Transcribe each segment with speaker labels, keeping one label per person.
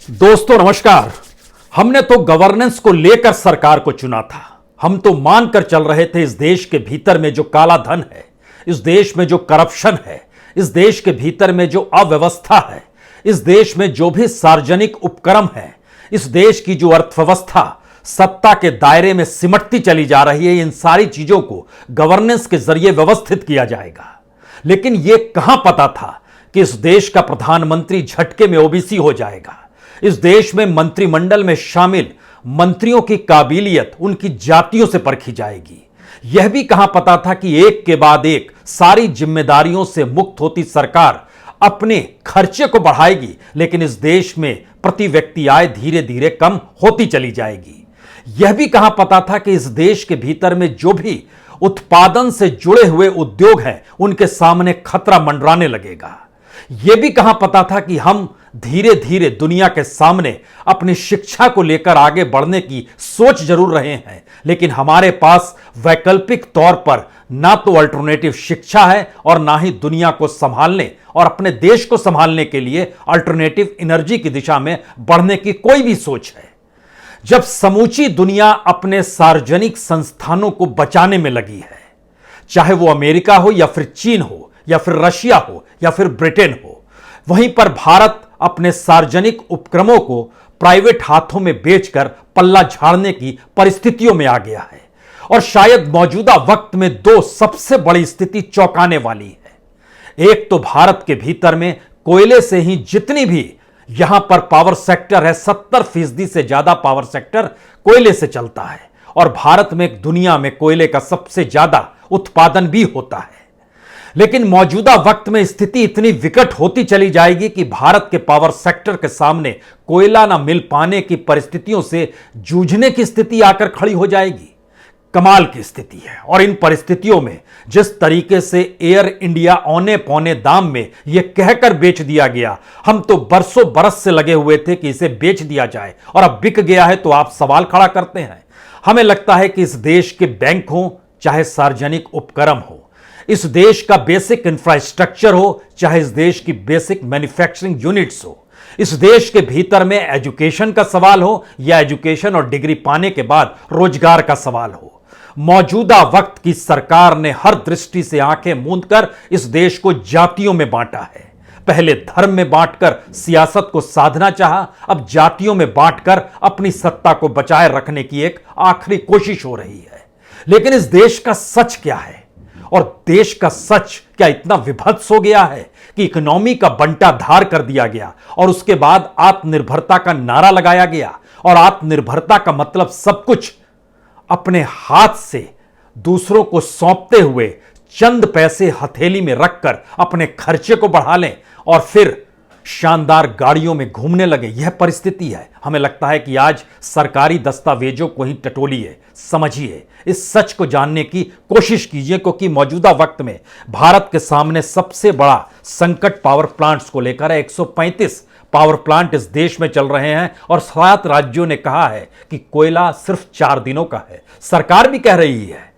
Speaker 1: दोस्तों नमस्कार। हमने तो गवर्नेंस को लेकर सरकार को चुना था। हम तो मानकर चल रहे थे इस देश के भीतर में जो काला धन है, इस देश में जो करप्शन है, इस देश के भीतर में जो अव्यवस्था है, इस देश में जो भी सार्वजनिक उपक्रम है, इस देश की जो अर्थव्यवस्था सत्ता के दायरे में सिमटती चली जा रही है, इन सारी चीजों को गवर्नेंस के जरिए व्यवस्थित किया जाएगा। लेकिन यह कहां पता था कि इस देश का प्रधानमंत्री झटके में ओबीसी हो जाएगा। इस देश में मंत्रिमंडल में शामिल मंत्रियों की काबिलियत उनकी जातियों से परखी जाएगी। यह भी कहां पता था कि एक के बाद एक सारी जिम्मेदारियों से मुक्त होती सरकार अपने खर्चे को बढ़ाएगी, लेकिन इस देश में प्रति व्यक्ति आय धीरे धीरे कम होती चली जाएगी। यह भी कहां पता था कि इस देश के भीतर में जो भी उत्पादन से जुड़े हुए उद्योग हैं, उनके सामने खतरा मंडराने लगेगा। यह भी कहां पता था कि हम धीरे धीरे दुनिया के सामने अपनी शिक्षा को लेकर आगे बढ़ने की सोच जरूर रहे हैं, लेकिन हमारे पास वैकल्पिक तौर पर ना तो अल्टरनेटिव शिक्षा है और ना ही दुनिया को संभालने और अपने देश को संभालने के लिए अल्टरनेटिव एनर्जी की दिशा में बढ़ने की कोई भी सोच है। जब समूची दुनिया अपने सार्वजनिक संस्थानों को बचाने में लगी है, चाहे वो अमेरिका हो या फिर चीन हो या फिर रशिया हो या फिर ब्रिटेन हो, वहीं पर भारत अपने सार्वजनिक उपक्रमों को प्राइवेट हाथों में बेचकर पल्ला झाड़ने की परिस्थितियों में आ गया है। और शायद मौजूदा वक्त में दो सबसे बड़ी स्थिति चौंकाने वाली है। एक तो भारत के भीतर में कोयले से ही जितनी भी यहां पर पावर सेक्टर है, 70% से ज्यादा पावर सेक्टर कोयले से चलता है और भारत में दुनिया में कोयले का सबसे ज्यादा उत्पादन भी होता है। लेकिन मौजूदा वक्त में स्थिति इतनी विकट होती चली जाएगी कि भारत के पावर सेक्टर के सामने कोयला ना मिल पाने की परिस्थितियों से जूझने की स्थिति आकर खड़ी हो जाएगी। कमाल की स्थिति है। और इन परिस्थितियों में जिस तरीके से एयर इंडिया औने पौने दाम में यह कहकर बेच दिया गया, हम तो बरसों बरस से लगे हुए थे कि इसे बेच दिया जाए और अब बिक गया है तो आप सवाल खड़ा करते हैं। हमें लगता है कि इस देश के बैंक हो चाहे सार्वजनिक उपक्रम हो, इस देश का बेसिक इंफ्रास्ट्रक्चर हो चाहे इस देश की बेसिक मैन्युफैक्चरिंग यूनिट्स हो, इस देश के भीतर में एजुकेशन का सवाल हो या एजुकेशन और डिग्री पाने के बाद रोजगार का सवाल हो, मौजूदा वक्त की सरकार ने हर दृष्टि से आंखें मूंदकर इस देश को जातियों में बांटा है। पहले धर्म में बांटकर सियासत को साधना चाहा, अब जातियों में बांटकर अपनी सत्ता को बचाए रखने की एक आखिरी कोशिश हो रही है। लेकिन इस देश का सच क्या है? और देश का सच क्या इतना विभत्स हो गया है कि इकोनॉमी का बंटाधार कर दिया गया और उसके बाद आत्मनिर्भरता का नारा लगाया गया। और आत्मनिर्भरता का मतलब सब कुछ अपने हाथ से दूसरों को सौंपते हुए चंद पैसे हथेली में रखकर अपने खर्चे को बढ़ा लें और फिर शानदार गाड़ियों में घूमने लगे। यह परिस्थिति है। हमें लगता है कि आज सरकारी दस्तावेजों को ही टटोलिए, समझिए, इस सच को जानने की कोशिश कीजिए, क्योंकि मौजूदा वक्त में भारत के सामने सबसे बड़ा संकट पावर प्लांट्स को लेकर है। 135 पावर प्लांट इस देश में चल रहे हैं और 7 राज्यों ने कहा है कि कोयला सिर्फ 4 दिनों का है। सरकार भी कह रही है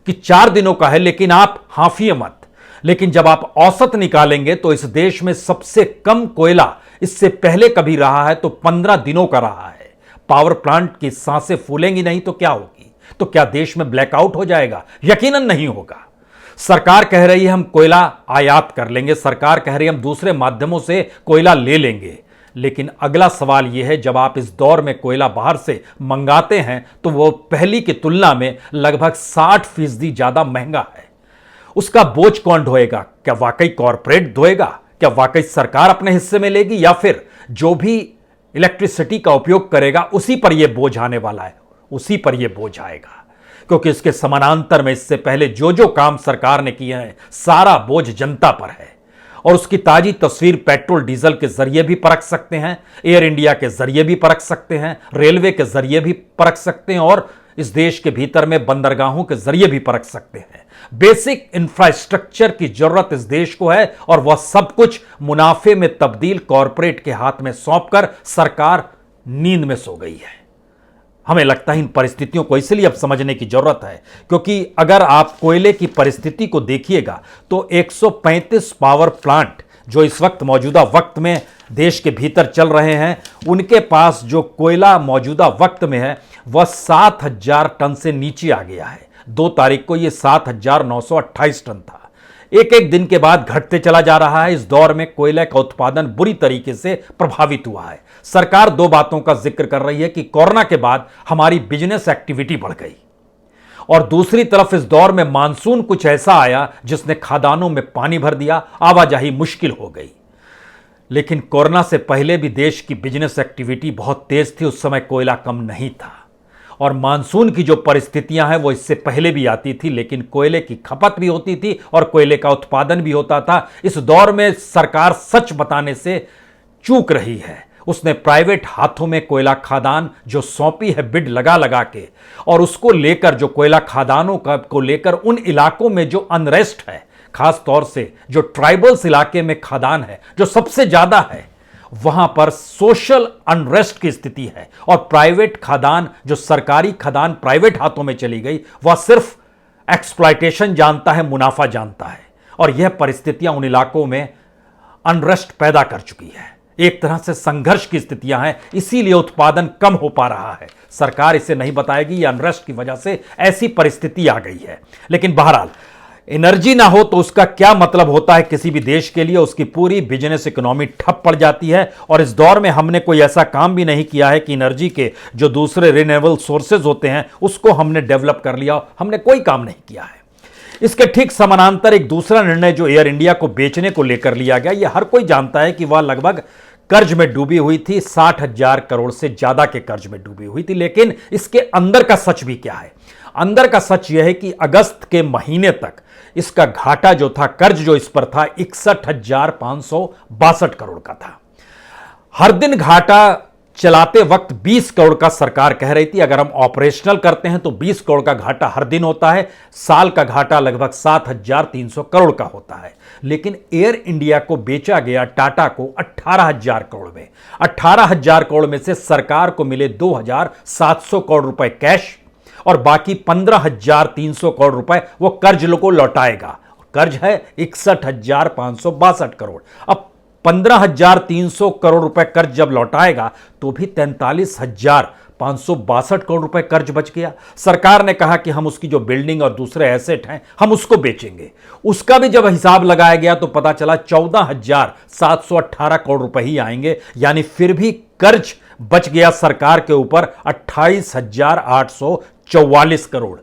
Speaker 1: कि 4 दिनों का है, लेकिन आप हाफिए मत। लेकिन जब आप औसत निकालेंगे तो इस देश में सबसे कम कोयला इससे पहले कभी रहा है तो 15 दिनों का रहा है। पावर प्लांट की सांसें फूलेंगी नहीं तो क्या होगी? तो क्या देश में ब्लैकआउट हो जाएगा? यकीनन नहीं होगा। सरकार कह रही है हम कोयला आयात कर लेंगे, सरकार कह रही है हम दूसरे माध्यमों से कोयला ले लेंगे। लेकिन अगला सवाल यह है, जब आप इस दौर में कोयला बाहर से मंगाते हैं तो वो पहली की तुलना में लगभग 60% ज्यादा महंगा है। उसका बोझ कौन ढोएगा? क्या वाकई कॉरपोरेट ढोएगा? क्या वाकई सरकार अपने हिस्से में लेगी, या फिर जो भी इलेक्ट्रिसिटी का उपयोग करेगा उसी पर यह बोझ आने वाला है? उसी पर यह बोझ आएगा, क्योंकि इसके समानांतर में इससे पहले जो जो काम सरकार ने किए हैं सारा बोझ जनता पर है। और उसकी ताजी तस्वीर पेट्रोल डीजल के जरिए भी परख सकते हैं, एयर इंडिया के जरिए भी परख सकते हैं, रेलवे के जरिए भी परख सकते हैं और इस देश के भीतर में बंदरगाहों के जरिए भी परख सकते हैं। बेसिक इंफ्रास्ट्रक्चर की जरूरत इस देश को है और वह सब कुछ मुनाफे में तब्दील कॉरपोरेट के हाथ में सौंपकर सरकार नींद में सो गई है। हमें लगता है इन परिस्थितियों को इसलिए अब समझने की जरूरत है, क्योंकि अगर आप कोयले की परिस्थिति को देखिएगा तो 135 पावर प्लांट जो इस वक्त मौजूदा वक्त में देश के भीतर चल रहे हैं, उनके पास जो कोयला मौजूदा वक्त में है वह 7,000 टन से नीचे आ गया है। 2 तारीख को यह 7,928 टन था। एक एक दिन के बाद घटते चला जा रहा है। इस दौर में कोयले का उत्पादन बुरी तरीके से प्रभावित हुआ है। सरकार 2 बातों का जिक्र कर रही है कि कोरोना के बाद हमारी बिजनेस एक्टिविटी बढ़ गई, और दूसरी तरफ इस दौर में मानसून कुछ ऐसा आया जिसने खदानों में पानी भर दिया, आवाजाही मुश्किल हो गई। लेकिन कोरोना से पहले भी देश की बिजनेस एक्टिविटी बहुत तेज थी। उस समय कोयला कम नहीं था, और मानसून की जो परिस्थितियां हैं वो इससे पहले भी आती थी, लेकिन कोयले की खपत भी होती थी और कोयले का उत्पादन भी होता था। इस दौर में सरकार सच बताने से चूक रही है। उसने प्राइवेट हाथों में कोयला खदान जो सौंपी है बिड लगा लगा के, और उसको लेकर जो कोयला खदानों को लेकर उन इलाकों में जो अनरेस्ट है, खास तौर से जो ट्राइबल्स इलाके में खदान है जो सबसे ज्यादा है, वहां पर सोशल अनरेस्ट की स्थिति है। और प्राइवेट खदान, जो सरकारी खदान प्राइवेट हाथों में चली गई, वह सिर्फ एक्सप्लॉयटेशन जानता है, मुनाफा जानता है। और यह परिस्थितियां उन इलाकों में अनरेस्ट पैदा कर चुकी है। एक तरह से संघर्ष की स्थितियां हैं, इसीलिए उत्पादन कम हो पा रहा है। सरकार इसे नहीं बताएगी, ये अनरेस्ट की वजह से ऐसी परिस्थिति आ गई है। लेकिन बहरहाल एनर्जी ना हो तो उसका क्या मतलब होता है किसी भी देश के लिए? उसकी पूरी बिजनेस इकोनॉमी ठप पड़ जाती है। और इस दौर में हमने कोई ऐसा काम भी नहीं किया है कि एनर्जी के जो दूसरे रिन्यूएबल सोर्सेज होते हैं उसको हमने डेवलप कर लिया। हमने कोई काम नहीं किया है। इसके ठीक समानांतर एक दूसरा निर्णय जो एयर इंडिया को बेचने को लेकर लिया गया, यह हर कोई जानता है कि वह लगभग कर्ज में डूबी हुई थी। 60,000 करोड़ से ज्यादा के कर्ज में डूबी हुई थी। लेकिन इसके अंदर का सच भी क्या है? अंदर का सच यह है कि अगस्त के महीने तक इसका घाटा जो था, कर्ज जो इस पर था, 61,562 करोड़ का था। हर दिन घाटा चलाते वक्त 20 करोड़ का सरकार कह रही थी। अगर हम ऑपरेशनल करते हैं तो 20 करोड़ का घाटा हर दिन होता है। साल का घाटा लगभग 7,300 करोड़ का होता है। लेकिन एयर इंडिया को बेचा गया टाटा को 18,000 करोड़ में। 18,000 करोड़ में से सरकार को मिले 2,700 करोड़ रुपए कैश, और बाकी 15,300 करोड़ रुपए वो कर्ज को लौटाएगा। कर्ज है 61,562 करोड़। अब 15,300 करोड़ रुपए कर्ज जब लौटाएगा तो भी 43,562 करोड़ रुपए कर्ज बच गया। सरकार ने कहा कि हम उसकी जो बिल्डिंग और दूसरे एसेट हैं हम उसको बेचेंगे। उसका भी जब हिसाब लगाया गया तो पता चला 14,718 करोड़ रुपए ही आएंगे। यानी फिर भी कर्ज बच गया सरकार के ऊपर 28,844 करोड़।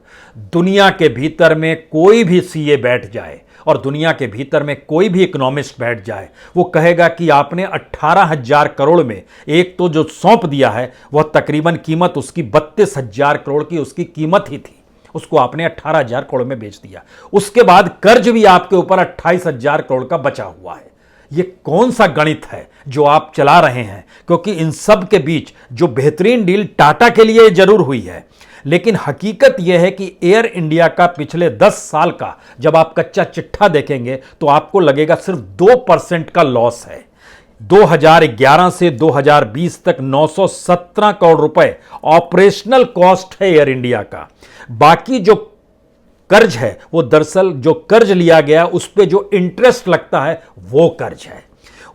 Speaker 1: दुनिया के भीतर में कोई भी सीए बैठ जाए और दुनिया के भीतर में कोई भी इकोनॉमिस्ट बैठ जाए, वो कहेगा कि आपने 18,000 करोड़ में एक तो जो सौंप दिया है वह तकरीबन कीमत उसकी 32,000 करोड़ की उसकी कीमत ही थी, उसको आपने 18,000 करोड़ में बेच दिया। उसके बाद कर्ज भी आपके ऊपर 28,000 करोड़ का बचा हुआ है। ये कौन सा गणित है जो आप चला रहे हैं? क्योंकि इन सब के बीच जो बेहतरीन डील टाटा के लिए जरूर हुई है, लेकिन हकीकत यह है कि एयर इंडिया का पिछले 10 साल का जब आप कच्चा चिट्ठा देखेंगे तो आपको लगेगा सिर्फ 2% का लॉस है। 2011 से 2020 तक 917 करोड़ रुपए ऑपरेशनल कॉस्ट है एयर इंडिया का। बाकी जो कर्ज है वो दरअसल जो कर्ज लिया गया उस पे जो इंटरेस्ट लगता है वो कर्ज है।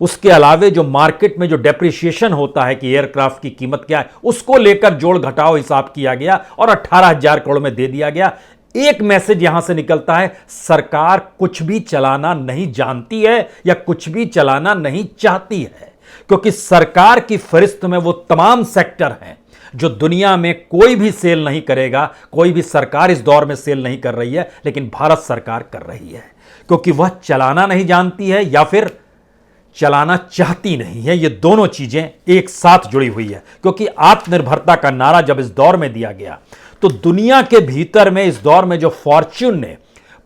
Speaker 1: उसके अलावे जो मार्केट में जो डेप्रिसिएशन होता है कि एयरक्राफ्ट की कीमत क्या है, उसको लेकर जोड़ घटाओ हिसाब किया गया और 18,000 करोड़ में दे दिया गया। एक मैसेज यहां से निकलता है, सरकार कुछ भी चलाना नहीं जानती है या कुछ भी चलाना नहीं चाहती है, क्योंकि सरकार की फहरिस्त में वो तमाम सेक्टर हैं जो दुनिया में कोई भी सेल नहीं करेगा। कोई भी सरकार इस दौर में सेल नहीं कर रही है, लेकिन भारत सरकार कर रही है, क्योंकि वह चलाना नहीं जानती है या फिर चलाना चाहती नहीं है। ये दोनों चीजें एक साथ जुड़ी हुई है। क्योंकि आत्मनिर्भरता का नारा जब इस दौर में दिया गया तो दुनिया के भीतर में इस दौर में जो फॉर्च्यून ने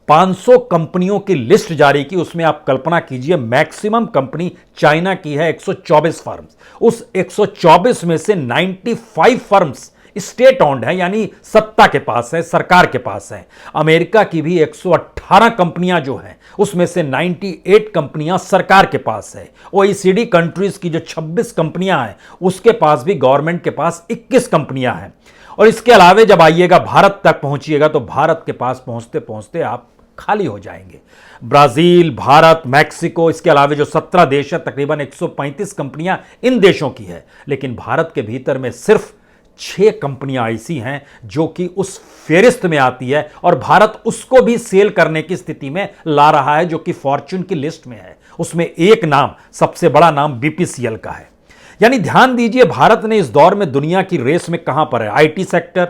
Speaker 1: 500 कंपनियों की लिस्ट जारी की, उसमें आप कल्पना कीजिए मैक्सिमम कंपनी चाइना की है 124 फर्म्स। उस 124 में से 95 फर्म्स स्टेट ओन्ड है, यानी सत्ता के पास है, सरकार के पास है। अमेरिका की भी 118 कंपनियां जो हैं उसमें से 98 कंपनियां सरकार के पास है। ओईसीडी कंट्रीज की जो 26 कंपनियां हैं उसके पास भी गवर्नमेंट के पास 21 कंपनियां हैं। और इसके अलावे जब आइएगा भारत तक पहुंचिएगा तो भारत के पास पहुंचते पहुंचते आप खाली हो जाएंगे। ब्राजील, भारत, मैक्सिको, इसके अलावा जो 17 देश है, तकरीबन 135 कंपनियां इन देशों की है, लेकिन भारत के भीतर में सिर्फ 6 कंपनियां ऐसी हैं जो कि उस फेरिस्त में आती है और भारत उसको भी सेल करने की स्थिति में ला रहा है, जो कि फॉर्च्यून की लिस्ट में है। उसमें एक नाम, सबसे बड़ा नाम बीपीसीएल का है। यानी ध्यान दीजिए, भारत ने इस दौर में दुनिया की रेस में कहां पर है। आईटी सेक्टर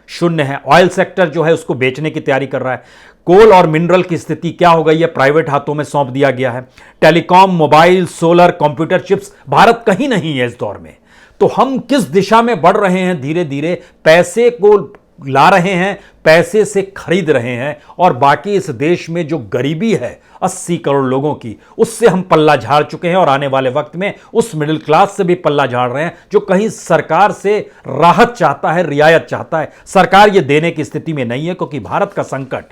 Speaker 1: शून्य है, ऑयल सेक्टर जो है उसको बेचने की तैयारी कर रहा है, कोल और मिनरल की स्थिति क्या हो गई है, प्राइवेट हाथों में सौंप दिया गया है, telecom, mobile, solar, computer chips, Bharat कहीं नहीं है इस दौर में। तो हम किस दिशा में बढ़ रहे हैं? धीरे धीरे पैसे को ला रहे हैं, पैसे से खरीद रहे हैं, और बाकी इस देश में जो गरीबी है 80 करोड़ लोगों की, उससे हम पल्ला झाड़ चुके हैं और आने वाले वक्त में उस मिडिल क्लास से भी पल्ला झाड़ रहे हैं जो कहीं सरकार से राहत चाहता है, रियायत चाहता है। सरकार यह देने की स्थिति में नहीं है, क्योंकि भारत का संकट,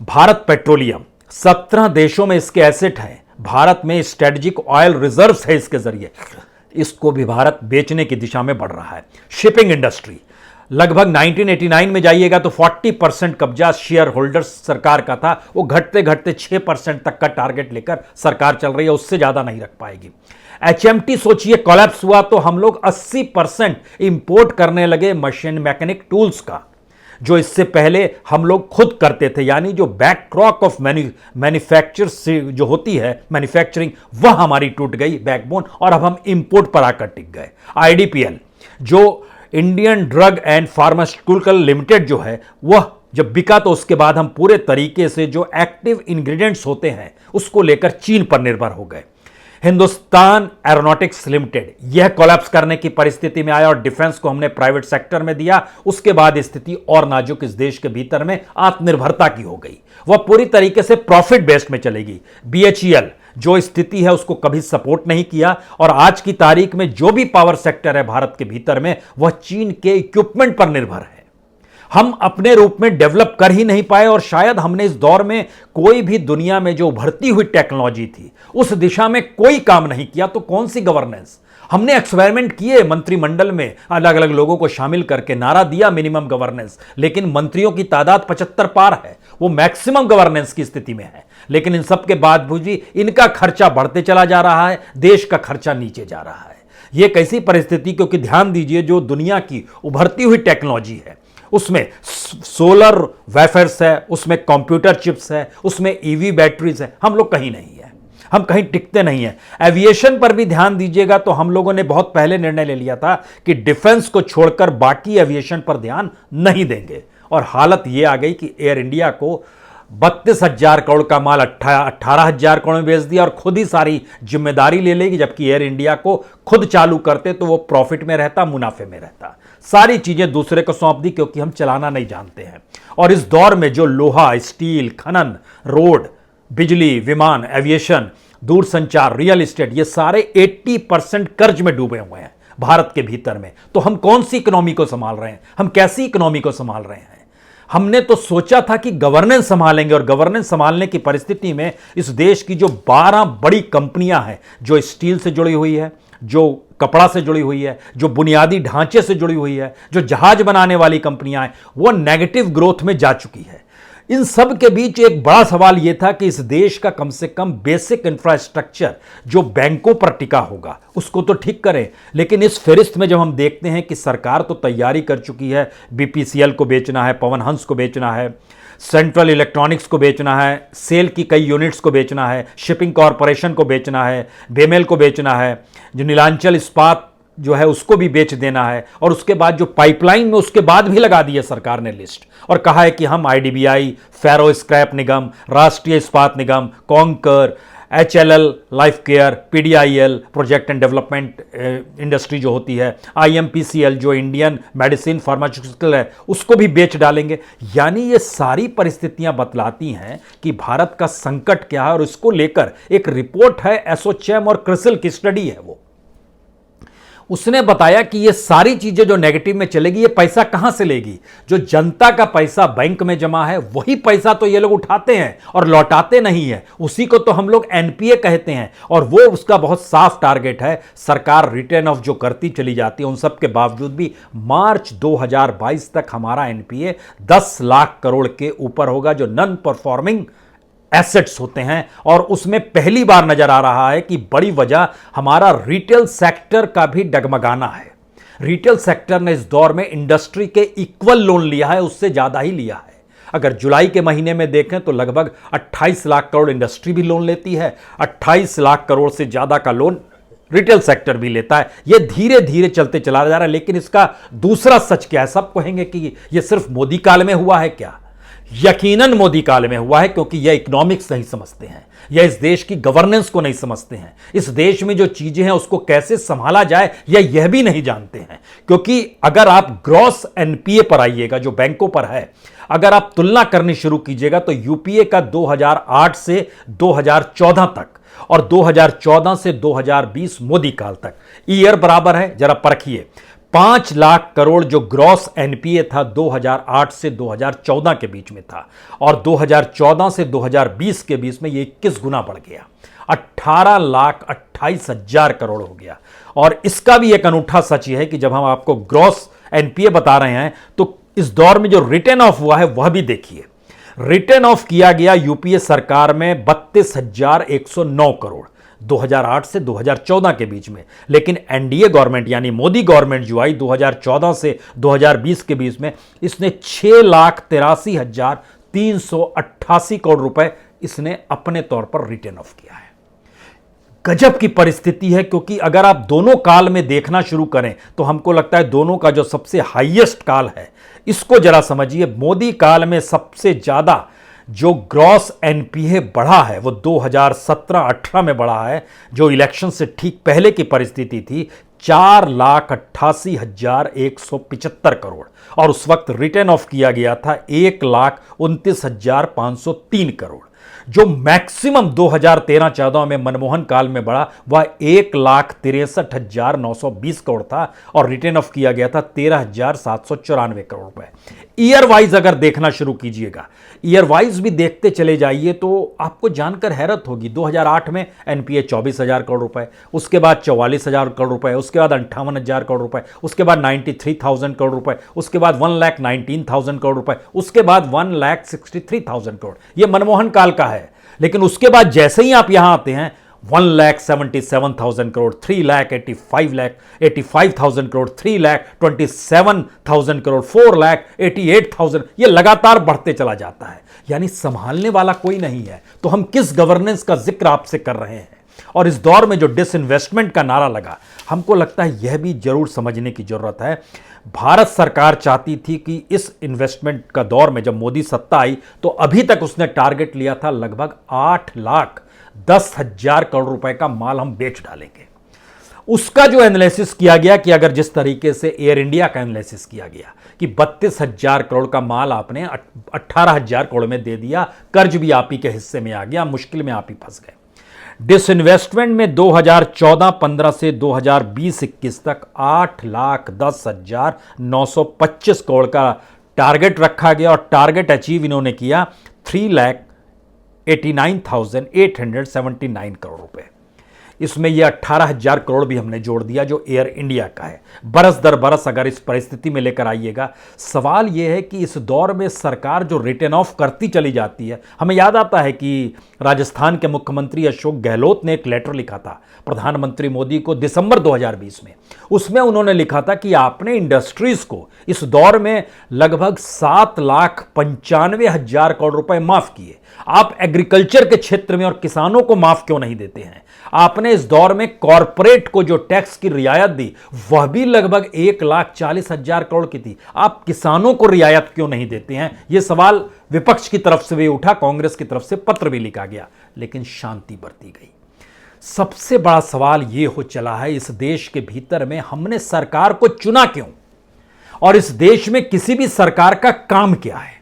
Speaker 1: भारत पेट्रोलियम, 17 देशों में इसके एसेट हैं, भारत में स्ट्रेटेजिक ऑयल रिजर्व्स है, इसके जरिए इसको भी भारत बेचने की दिशा में बढ़ रहा है। शिपिंग इंडस्ट्री, लगभग 1989 में जाइएगा तो 40% कब्जा शेयर होल्डर्स सरकार का था, वो घटते घटते 6% तक का टारगेट लेकर सरकार चल रही है, उससे ज्यादा नहीं रख पाएगी। एचएमटी सोचिए कोलैप्स हुआ तो हम लोग 80% इंपोर्ट करने लगे मशीन मैकेनिक टूल्स का, जो इससे पहले हम लोग खुद करते थे। यानी जो बैकक्रॉक ऑफ मैन्युफैक्चर से जो होती है मैन्युफैक्चरिंग, वह हमारी टूट गई बैकबोन, और अब हम इंपोर्ट पर आकर टिक गए। आईडीपीएल जो Indian drug and pharmaceutical limited जो है, वह जब बिका तो उसके बाद हम पूरे तरीके से जो एक्टिव इंग्रेडिएंट्स होते हैं उसको लेकर चीन पर निर्भर हो गए। हिंदुस्तान एरोनॉटिक्स लिमिटेड यह कोलैप्स करने की परिस्थिति में आया और डिफेंस को हमने प्राइवेट सेक्टर में दिया। उसके बाद स्थिति और नाजुक इस देश के भीतर में आत्मनिर्भरता की हो गई, वह पूरी तरीके से प्रॉफिट बेस्ड में चलेगी। बीएचईएल जो स्थिति है उसको कभी सपोर्ट नहीं किया, और आज की तारीख में जो भी पावर सेक्टर है भारत के भीतर में, वह चीन के इक्विपमेंट पर निर्भर है। हम अपने रूप में डेवलप कर ही नहीं पाए, और शायद हमने इस दौर में कोई भी दुनिया में जो उभरती हुई टेक्नोलॉजी थी उस दिशा में कोई काम नहीं किया। तो कौन सी गवर्नेंस? हमने एक्सपेरिमेंट किए मंत्रिमंडल में, अलग अलग लोगों को शामिल करके नारा दिया मिनिमम गवर्नेंस, लेकिन मंत्रियों की तादाद 75 पार है, वो मैक्सिमम गवर्नेंस की स्थिति में है। लेकिन इन सब के बाद भी इनका खर्चा बढ़ते चला जा रहा है, देश का खर्चा नीचे जा रहा है। यह कैसी परिस्थिति? क्योंकि ध्यान दीजिए, जो दुनिया की उभरती हुई टेक्नोलॉजी है उसमें सोलर वेफर्स है, उसमें कंप्यूटर चिप्स है, उसमें ईवी बैटरीज है, हम लोग कहीं नहीं है, हम कहीं टिकते नहीं है। एविएशन पर भी ध्यान दीजिएगा तो हम लोगों ने बहुत पहले निर्णय ले लिया था कि डिफेंस को छोड़कर बाकी एविएशन पर ध्यान नहीं देंगे, और हालत यह आ गई कि एयर इंडिया को 32,000 करोड़ का माल 18,000 करोड़ में बेच दिया और खुद ही सारी जिम्मेदारी ले लेगी, जबकि एयर इंडिया को खुद चालू करते तो वो प्रॉफिट में रहता, मुनाफे में रहता। सारी चीजें दूसरे को सौंप दी, क्योंकि हम चलाना नहीं जानते हैं। और इस दौर में जो लोहा, स्टील, खनन, रोड, बिजली, विमान, एविएशन, दूरसंचार, रियल एस्टेट, ये सारे 80% कर्ज में डूबे हुए हैं भारत के भीतर में। तो हम कौन सी इकोनॉमी को संभाल रहे हैं? हम कैसी इकोनॉमी को संभाल रहे हैं? हमने तो सोचा था कि गवर्नेंस संभालेंगे, और गवर्नेंस संभालने की परिस्थिति में इस देश की जो 12 बड़ी कंपनियां हैं, जो स्टील से जुड़ी हुई है, जो कपड़ा से जुड़ी हुई है, जो बुनियादी ढांचे से जुड़ी हुई है, जो जहाज बनाने वाली कंपनियां हैं, वो नेगेटिव ग्रोथ में जा चुकी है। इन सब के बीच एक बड़ा सवाल यह था कि इस देश का कम से कम बेसिक इंफ्रास्ट्रक्चर जो बैंकों पर टिका होगा उसको तो ठीक करें। लेकिन इस फहरिस्त में जब हम देखते हैं कि सरकार तो तैयारी कर चुकी है, बीपीसीएल को बेचना है, पवन हंस को बेचना है, सेंट्रल इलेक्ट्रॉनिक्स को बेचना है, सेल की कई यूनिट्स को बेचना है, शिपिंग कॉरपोरेशन को बेचना है, बेमेल को बेचना है, जो नीलांचल इस्पात जो है उसको भी बेच देना है, और उसके बाद जो पाइपलाइन में उसके बाद भी लगा दी है सरकार ने लिस्ट, और कहा है कि हम IDBI, ferro scrap Nigam, Rashtriya Ispat Nigam, Concor, HLL life care, PDIL project and development industry जो होती है, आईएमपीसीएल जो इंडियन मेडिसिन फार्मास्यूटिकल है, उसको भी बेच डालेंगे। यानी ये सारी परिस्थितियां बतलाती हैं कि भारत का संकट क्या है, और इसको लेकर एक रिपोर्ट है एसोचैम और क्रिसिल की स्टडी है। उसने बताया कि ये सारी चीजें जो नेगेटिव में चलेगी, ये पैसा कहां से लेगी? जो जनता का पैसा बैंक में जमा है वही पैसा तो ये लोग उठाते हैं और लौटाते नहीं है। उसी को तो हम लोग एनपीए कहते हैं और वो उसका बहुत साफ टारगेट है। सरकार रिटर्न ऑफ जो करती चली जाती है, उन सब के बावजूद भी मार्च 2022 तक हमारा एनपीए 10 लाख करोड़ के ऊपर होगा, जो नॉन परफॉर्मिंग एसेट्स होते हैं। और उसमें पहली बार नजर आ रहा है कि बड़ी वजह हमारा रिटेल सेक्टर का भी डगमगाना है। रिटेल सेक्टर ने इस दौर में इंडस्ट्री के इक्वल लोन लिया है, उससे ज्यादा ही लिया है। अगर जुलाई के महीने में देखें तो लगभग 28 लाख करोड़ इंडस्ट्री भी लोन लेती है, 28 लाख करोड़ से ज्यादा का लोन रिटेल सेक्टर भी लेता है। यह धीरे धीरे चलते चला जा रहा है। लेकिन इसका दूसरा सच क्या है? सब कहेंगे कि यह सिर्फ मोदी काल में हुआ है क्या? यकीनन मोदी काल में हुआ है, क्योंकि यह इकोनॉमिक्स नहीं समझते हैं, यह इस देश की गवर्नेंस को नहीं समझते हैं, इस देश में जो चीजें हैं उसको कैसे संभाला जाए यह भी नहीं जानते हैं। क्योंकि अगर आप ग्रॉस एनपीए पर आइएगा, जो बैंकों पर है, अगर आप तुलना करनी शुरू कीजिएगा तो यूपीए का 2008 से 2014 तक और 2014 से 2020 मोदी काल तक ईयर बराबर है। जरा परखिए, 5 लाख करोड़ जो ग्रॉस एनपीए था 2008 से 2014 के बीच में था, और 2014 से 2020 के बीच में ये 21 गुना बढ़ गया, 18,28,000 करोड़ हो गया। और इसका भी एक अनूठा सच ये है कि जब हम आपको ग्रॉस एनपीए बता रहे हैं तो इस दौर में जो रिटर्न ऑफ हुआ है वह भी देखिए। रिटर्न ऑफ किया गया यूपीए सरकार में 32,109 करोड़ 2008 से 2014 के बीच में। लेकिन एनडीए गवर्नमेंट यानी मोदी गवर्नमेंट जो आई 2014 से 2020 के बीच में, इसने 6,83,388 करोड़ रुपए इसने अपने तौर पर रिटर्न ऑफ किया है। गजब की परिस्थिति है, क्योंकि अगर आप दोनों काल में देखना शुरू करें तो हमको लगता है दोनों का जो सबसे हाईएस्ट काल है, इसको जरा समझिए। मोदी काल में सबसे ज्यादा जो ग्रॉस एनपीए बढ़ा है वो 2017-18 में बढ़ा है, जो इलेक्शन से ठीक पहले की परिस्थिति थी, 4,88,175 करोड़, और उस वक्त रिटर्न ऑफ किया गया था 1,29,503 करोड़। जो मैक्सिमम 2013-14 में मनमोहन काल में बढ़ा वह 1,63,920 करोड़ था और रिटर्न ऑफ किया गया था 13,794 करोड़ रुपए। ईयर वाइज अगर देखना शुरू कीजिएगा, ईयर वाइज भी देखते चले जाइए तो आपको जानकर हैरत होगी। 2008 में एनपीए 24,000 करोड़ रुपए, उसके बाद 44,000 करोड़ रुपए, उसके बाद 58,000 करोड़ रुपए, उसके बाद 93,000 करोड़ रुपए, उसके बाद 1,19,000 करोड़ रुपए, उसके बाद 1,63,000 करोड़। यह मनमोहन काल का है। लेकिन उसके बाद जैसे ही आप यहां आते हैं 1,77,000 करोड़, 3,85,000 करोड़, 3,27,000 करोड़, 4,88,000, ये लगातार बढ़ते चला जाता है। यानी संभालने वाला कोई नहीं है। तो हम किस गवर्नेंस का जिक्र आपसे कर रहे हैं? और इस दौर में जो डिसइन्वेस्टमेंट का नारा लगा, हमको लगता है यह भी जरूर समझने की जरूरत है। भारत सरकार चाहती थी कि इस इन्वेस्टमेंट का दौर में जब मोदी सत्ता आई तो अभी तक उसने टारगेट लिया था लगभग 8,10,000 करोड़ रुपए का माल हम बेच डालेंगे। उसका जो एनालिसिस किया गया कि अगर जिस तरीके से एयर इंडिया का एनालिसिस किया गया कि 32,000 करोड़ का माल आपने 18,000 करोड़ में दे दिया, कर्ज भी आप ही के हिस्से में आ गया, मुश्किल में आप ही फंस गए। डिसइन्वेस्टमेंट में 2014-15 से 2020-21 तक 8,10,925 करोड़ का टारगेट रखा गया और टारगेट अचीव इन्होंने किया 3,89,879 करोड़ रुपए। इसमें यह 18,000 करोड़ भी हमने जोड़ दिया जो एयर इंडिया का है। बरस दर बरस अगर इस परिस्थिति में लेकर आइएगा, सवाल यह है कि इस दौर में सरकार जो रिटर्न ऑफ करती चली जाती है। हमें याद आता है कि राजस्थान के मुख्यमंत्री अशोक गहलोत ने एक लेटर लिखा था प्रधानमंत्री मोदी को दिसंबर 2020 में। उसमें उन्होंने लिखा था कि आपने इंडस्ट्रीज को इस दौर में लगभग 7,95,000 करोड़ रुपए माफ किए। आप एग्रीकल्चर के क्षेत्र में और किसानों को माफ क्यों नहीं देते हैं? आपने इस दौर में कॉरपोरेट को जो टैक्स की रियायत दी वह भी लगभग 1,40,000 करोड़ की थी। आप किसानों को रियायत क्यों नहीं देते हैं? यह सवाल विपक्ष की तरफ से भी उठा, कांग्रेस की तरफ से पत्र भी लिखा गया, लेकिन शांति बरती गई। सबसे बड़ा सवाल यह हो चला है इस देश के भीतर में हमने सरकार को चुना क्यों, और इस देश में किसी भी सरकार का काम क्या है।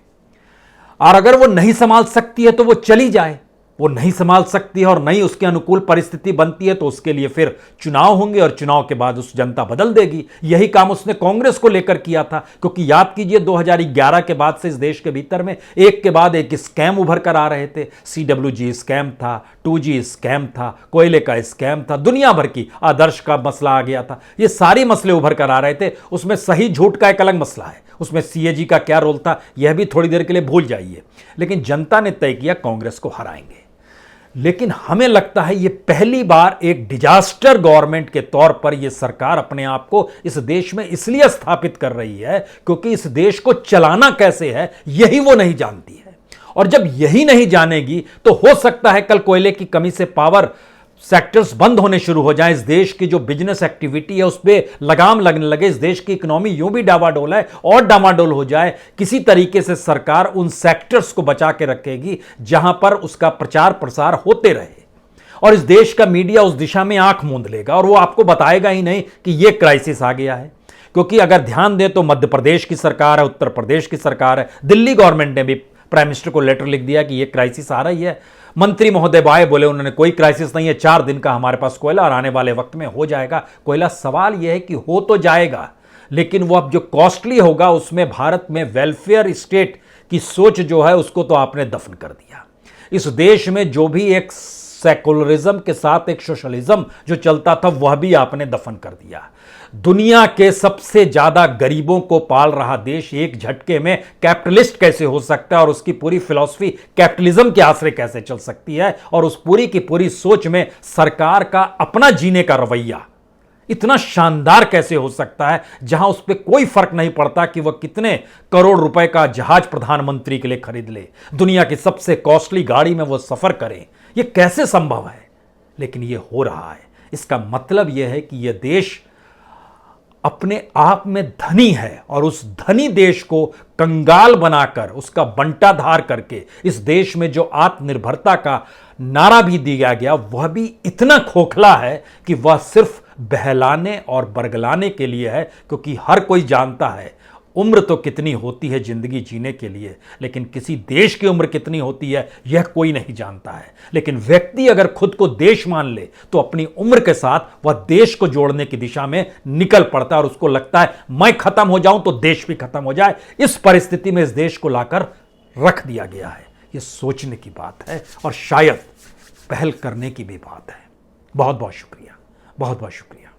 Speaker 1: और अगर वो नहीं संभाल सकती है तो वो चली जाए, वो नहीं संभाल सकती है और नहीं उसके अनुकूल परिस्थिति बनती है तो उसके लिए फिर चुनाव होंगे और चुनाव के बाद उस जनता बदल देगी। यही काम उसने कांग्रेस को लेकर किया था, क्योंकि याद कीजिए 2011 के बाद से इस देश के भीतर में एक के बाद एक स्कैम उभर कर आ रहे थे। CWG स्कैम था, 2G स्कैम था, कोयले का स्कैम था, दुनिया भर की आदर्श का मसला आ गया था। ये सारी मसले उभर कर आ रहे थे। उसमें सही झूठ का एक अलग मसला है, उसमें CAG का क्या रोल था यह भी थोड़ी देर के लिए भूल जाइए। लेकिन जनता ने तय किया कांग्रेस को हराएंगे। लेकिन हमें लगता है यह पहली बार एक डिजास्टर गवर्नमेंट के तौर पर यह सरकार अपने आप को इस देश में इसलिए स्थापित कर रही है क्योंकि इस देश को चलाना कैसे है यही वो नहीं जानती है। और जब यही नहीं जानेगी तो हो सकता है कल कोयले की कमी से पावर सेक्टर्स बंद होने शुरू हो जाए, इस देश की जो बिजनेस एक्टिविटी है उस पर लगाम लगने लगे, इस देश की इकोनॉमी यूं भी डावाडोल है और डामाडोल हो जाए। किसी तरीके से सरकार उन सेक्टर्स को बचा के रखेगी जहां पर उसका प्रचार प्रसार होते रहे और इस देश का मीडिया उस दिशा में आंख मूंद लेगा और वो आपको बताएगा ही नहीं कि यह क्राइसिस आ गया है। क्योंकि अगर ध्यान दें तो मध्य प्रदेश की सरकार है, उत्तर प्रदेश की सरकार है, दिल्ली गवर्नमेंट ने भी प्राइम मिनिस्टर को लेटर लिख दिया कि यह क्राइसिस आ रही है। मंत्री महोदय आए, बोले उन्होंने कोई क्राइसिस नहीं है, 4 दिन का हमारे पास कोयला और आने वाले वक्त में हो जाएगा कोयला। सवाल यह है कि हो तो जाएगा लेकिन वो अब जो कॉस्टली होगा उसमें भारत में वेलफेयर स्टेट की सोच जो है उसको तो आपने दफन कर दिया। इस देश में जो भी एक सेकुलरिज्म के साथ एक सोशलिज्म जो चलता था वह भी आपने दफन कर दिया। दुनिया के सबसे ज्यादा गरीबों को पाल रहा देश एक झटके में कैपिटलिस्ट कैसे हो सकता है और उसकी पूरी फिलॉसफी कैपिटलिज्म के आश्रय कैसे चल सकती है और उस पूरी की पूरी सोच में सरकार का अपना जीने का रवैया इतना शानदार कैसे हो सकता है जहां उस पर कोई फर्क नहीं पड़ता कि वह कितने करोड़ रुपए का जहाज प्रधानमंत्री के लिए खरीद ले, दुनिया की सबसे कॉस्टली गाड़ी में वह सफर करें। यह कैसे संभव है? लेकिन यह हो रहा है। इसका मतलब यह है कि यह देश अपने आप में धनी है और उस धनी देश को कंगाल बनाकर उसका बंटाधार करके इस देश में जो आत्मनिर्भरता का नारा भी दिया गया वह भी इतना खोखला है कि वह सिर्फ बहलाने और बरगलाने के लिए है। क्योंकि हर कोई जानता है उम्र तो कितनी होती है जिंदगी जीने के लिए, लेकिन किसी देश की उम्र कितनी होती है यह कोई नहीं जानता है। लेकिन व्यक्ति अगर खुद को देश मान ले तो अपनी उम्र के साथ वह देश को जोड़ने की दिशा में निकल पड़ता है और उसको लगता है मैं खत्म हो जाऊं तो देश भी खत्म हो जाए। इस परिस्थिति में इस देश को लाकर रख दिया गया है। यह सोचने की बात है और शायद पहल करने की भी बात है। बहुत बहुत शुक्रिया, बहुत बहुत शुक्रिया।